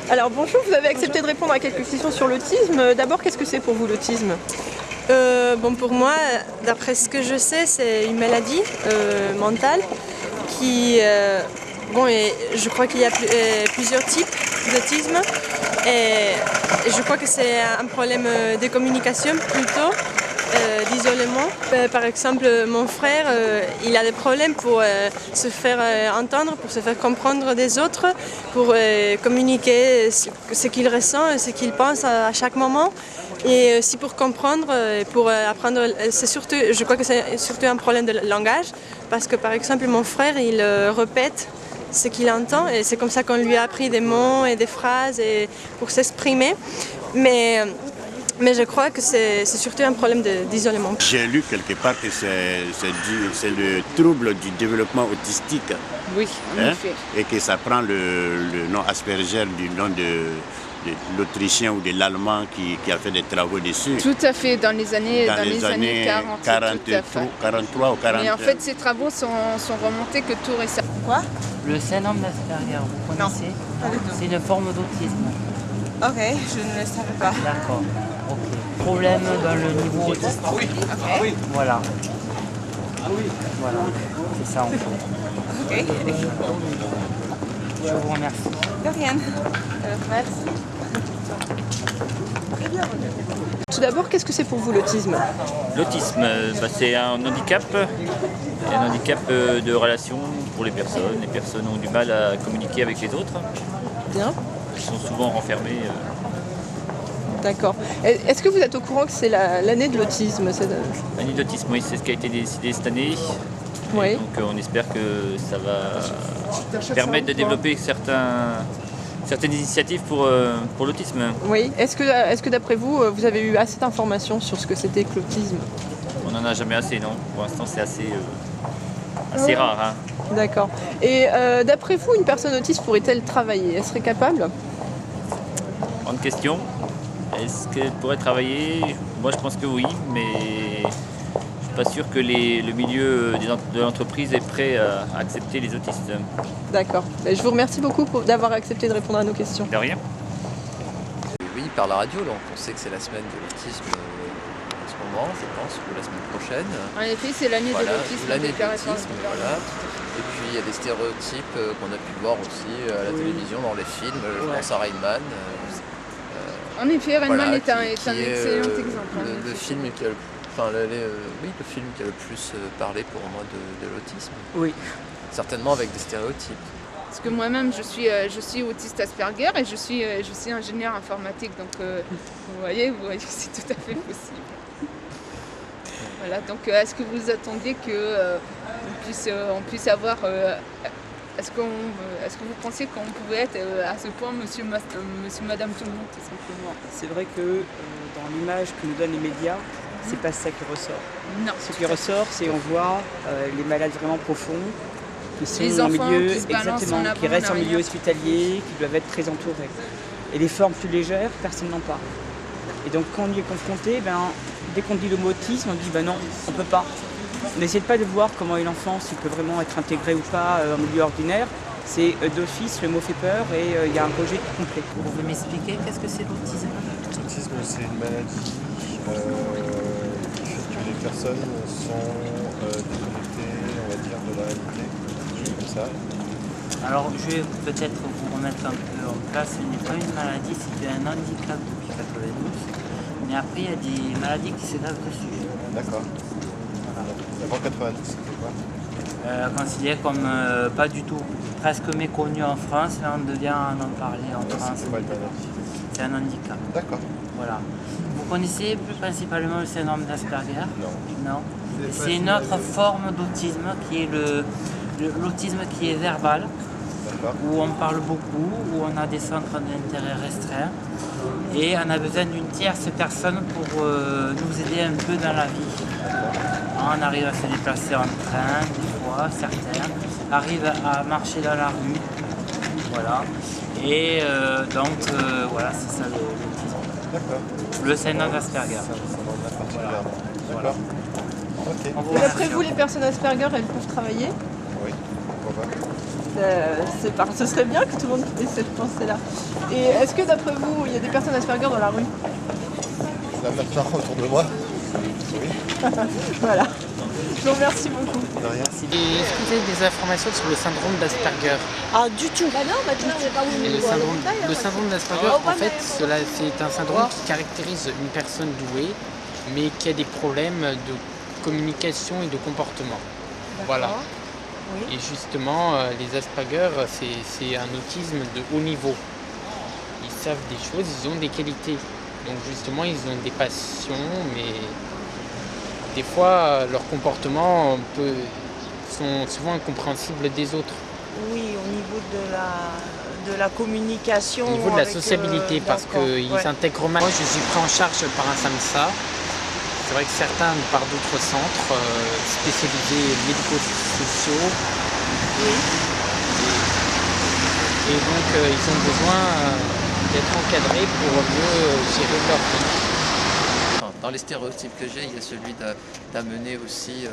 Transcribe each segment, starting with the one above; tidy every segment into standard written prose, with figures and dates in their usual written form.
Alors bonjour, vous avez accepté de répondre à quelques questions sur l'autisme. D'abord, qu'est-ce que c'est pour vous l'autisme? Pour moi, d'après ce que je sais, c'est une maladie mentale qui... et je crois qu'il y a plusieurs types d'autisme et je crois que c'est un problème de communication plutôt, d'isolement. Par exemple, mon frère, il a des problèmes pour se faire entendre, pour se faire comprendre des autres, pour communiquer ce qu'il ressent et ce qu'il pense à chaque moment. Et aussi pour comprendre, pour apprendre, je crois que c'est surtout un problème de langage, parce que par exemple mon frère il répète ce qu'il entend et c'est comme ça qu'on lui a appris des mots et des phrases et pour s'exprimer. Mais je crois que c'est surtout un problème d'isolement. J'ai lu quelque part que c'est le trouble du développement autistique. Oui, en effet. Et que ça prend le nom Asperger du nom de l'Autrichien ou de l'Allemand qui a fait des travaux dessus. Tout à fait, dans les années 43 ou 40. Mais en fait, ces travaux sont remontés que tout récemment. Quoi? Le syndrome d'Asperger, vous connaissez? C'est une forme d'autisme. Ok, je ne le savais pas. D'accord. Ok. Problème dans le niveau autistique. Ok. Voilà. Voilà. C'est ça en fait. Ok. Je vous remercie. De rien. Merci. Tout d'abord, qu'est-ce que c'est pour vous l'autisme? L'autisme, c'est un handicap de relation pour les personnes. Les personnes ont du mal à communiquer avec les autres. Bien. Elles sont souvent renfermées. D'accord. Est-ce que vous êtes au courant que c'est l'année de l'autisme? L'année d'autisme, oui, c'est ce qui a été décidé cette année. Oui. Et donc on espère que ça va permettre de développer certaines initiatives pour l'autisme. Oui. Est-ce que d'après vous, vous avez eu assez d'informations sur ce que c'était que l'autisme? On n'en a jamais assez, non. Pour l'instant, c'est assez rare. Hein. D'accord. Et d'après vous, une personne autiste pourrait-elle travailler? Elle serait capable? Grande question. Est-ce qu'elle pourrait travailler? Moi, je pense que oui, mais je ne suis pas sûr que le milieu de l'entreprise est prêt à accepter les autistes. D'accord. Je vous remercie beaucoup d'avoir accepté de répondre à nos questions. De rien. Oui, par la radio, donc on sait que c'est la semaine de l'autisme en ce moment, je pense, ou la semaine prochaine. En effet, c'est l'année de l'autisme. L'année de l'autisme, voilà. Et puis il y a des stéréotypes qu'on a pu voir aussi à la télévision, dans les films. Je pense à Rain Man. En effet, Rain Man est un qui excellent exemple. Le film qui a le film qui a le plus parlé pour moi de l'autisme. Oui. Certainement avec des stéréotypes. Parce que moi-même, je suis autiste Asperger et je suis ingénieur informatique. Donc, vous voyez, c'est tout à fait possible. Voilà, donc est-ce que vous attendiez qu'on puisse avoir... Est-ce que vous pensiez qu'on pouvait être à ce point monsieur, madame tout le monde, tout simplement? C'est vrai que dans l'image que nous donnent les médias, c'est pas ça qui ressort. Non. Ce qui ressort, c'est on voit les malades vraiment profonds, qui sont les en enfants milieu, qui se balancent exactement, en avant, qui restent en en milieu arrière. hospitalier, qui doivent être très entourés. Et les formes plus légères, personne n'en parle. Et donc quand on y est confronté, dès qu'on dit le mot autisme, on dit non, on peut pas. On n'essaie pas de voir comment une enfance peut vraiment être intégrée ou pas en milieu ordinaire. C'est d'office, le mot fait peur et il y a un rejet complet. Vous pouvez m'expliquer qu'est-ce que c'est l'autisme? L'autisme, c'est une maladie qui fait que les personnes sont déconnectées, on va dire, de la réalité. Comme ça. Alors, je vais peut-être vous remettre un peu en place. Ce n'est pas une maladie, c'est un handicap depuis 92. Mais après, il y a des maladies qui se gravent dessus. D'accord. Avant 90, c'était quoi? Considéré comme pas du tout, presque méconnu en France, là on devient en parler en France. C'est quoi une maladie? C'est un handicap. D'accord. Voilà. Vous connaissez plus principalement le syndrome d'Asperger? Non. Non. C'est une autre forme d'autisme qui est l'autisme qui est verbal, où on parle beaucoup, où on a des centres d'intérêt restreints et on a besoin d'une tierce personne pour nous aider un peu dans la vie. On arrive à se déplacer en train, des fois, certains arrivent à marcher dans la rue, voilà. Et voilà, c'est ça l'autisme. D'accord. Le syndrome d'Asperger. Voilà. Ok. Et d'après vous, les personnes Asperger, elles peuvent travailler? Oui, pourquoi pas. Ce serait bien que tout le monde ait cette pensée-là. Et est-ce que d'après vous, il y a des personnes Asperger dans la rue? La maintenant autour de moi. Oui. Voilà. Je vous remercie beaucoup. De rien. Est-ce que vous avez des informations sur le syndrome d'Asperger? Ah, du tout. Et le syndrome d'Asperger, en fait, c'est un syndrome qui caractérise une personne douée, mais qui a des problèmes de communication et de comportement. Voilà. Oui. Et justement, les Asperger, c'est un autisme de haut niveau. Ils savent des choses, ils ont des qualités. Donc justement, ils ont des passions, mais des fois, leurs comportements sont souvent incompréhensibles des autres. Oui, au niveau de la communication. Au niveau de la sociabilité, parce qu'ils s'intègrent mal. Moi, je suis pris en charge par un SAMHSA. C'est vrai que certains par d'autres centres spécialisés médico-sociaux. Oui. Et donc, ils ont besoin d'être encadrés pour mieux gérer leur vie. Dans les stéréotypes que j'ai, il y a celui d'amener aussi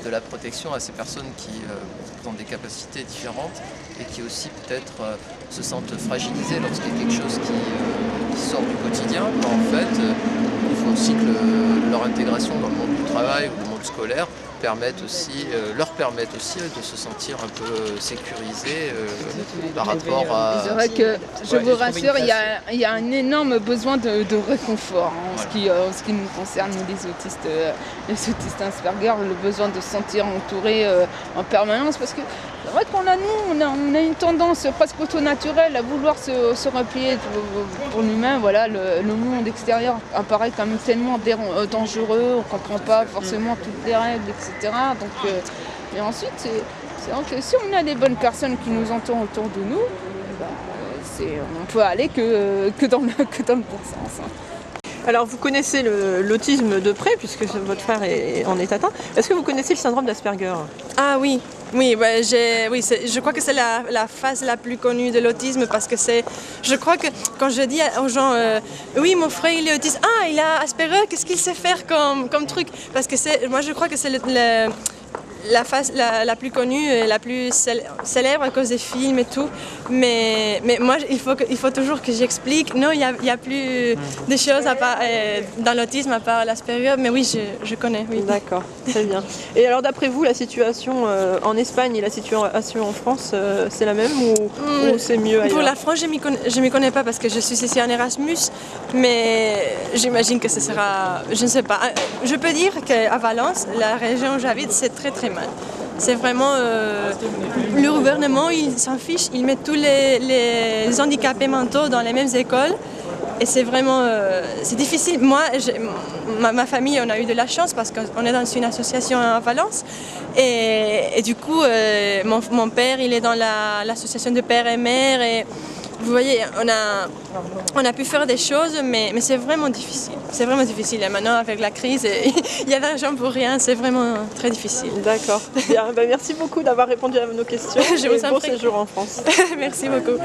de la protection à ces personnes qui ont des capacités différentes et qui aussi peut-être se sentent fragilisées lorsqu'il y a quelque chose qui sort du quotidien. En fait, il faut aussi que leur intégration dans le monde du travail ou le monde scolaire leur permettent aussi de se sentir un peu sécurisés par rapport à... C'est vrai que, je vous rassure, il y a un énorme besoin de réconfort en ce qui nous concerne, nous les autistes Asperger, le besoin de se sentir entourés en permanence, parce que c'est vrai qu'on a une tendance presque auto-naturelle à vouloir se replier pour nous-mêmes. Voilà, le monde extérieur apparaît comme tellement dangereux, on ne comprend pas forcément toutes les règles, etc. Donc, et ensuite, c'est vrai que si on a des bonnes personnes qui nous entourent autour de nous, on peut aller que dans le bon sens. Alors vous connaissez l'autisme de près, puisque votre frère en est atteint. Est-ce que vous connaissez le syndrome d'Asperger? Ah oui, je crois que c'est la phase la plus connue de l'autisme parce que je crois que quand je dis aux gens, oui mon frère il est autiste, ah il a Asperger, qu'est-ce qu'il sait faire comme truc? Parce que moi je crois que c'est la phase la plus connue et la plus célèbre à cause des films et tout. Mais moi, il faut toujours que j'explique. Non, il y a plus de choses à part, dans l'autisme à part l'Asperger. Mais oui, je connais. Oui. D'accord, très bien. Et alors, d'après vous, la situation en Espagne et la situation en France, c'est la même ou c'est mieux ailleurs? Pour la France, je m'y connais pas parce que je suis ici en Erasmus. Mais j'imagine que ce sera... Je ne sais pas. Je peux dire qu'à Valence, la région où j'habite, c'est très très mal. C'est vraiment... le gouvernement, il s'en fiche, il met tous les handicapés mentaux dans les mêmes écoles. Et c'est vraiment... c'est difficile. Moi, ma famille, on a eu de la chance parce qu'on est dans une association à Valence. Et du coup, mon père, il est dans l'association de pères et mères. Et vous voyez, on a pu faire des choses, mais c'est vraiment difficile. C'est vraiment difficile. Et maintenant, avec la crise, il y a d'argent pour rien. C'est vraiment très difficile. D'accord. Bien. Merci beaucoup d'avoir répondu à nos questions. Je vous en prie. Bon séjour en France. Merci beaucoup.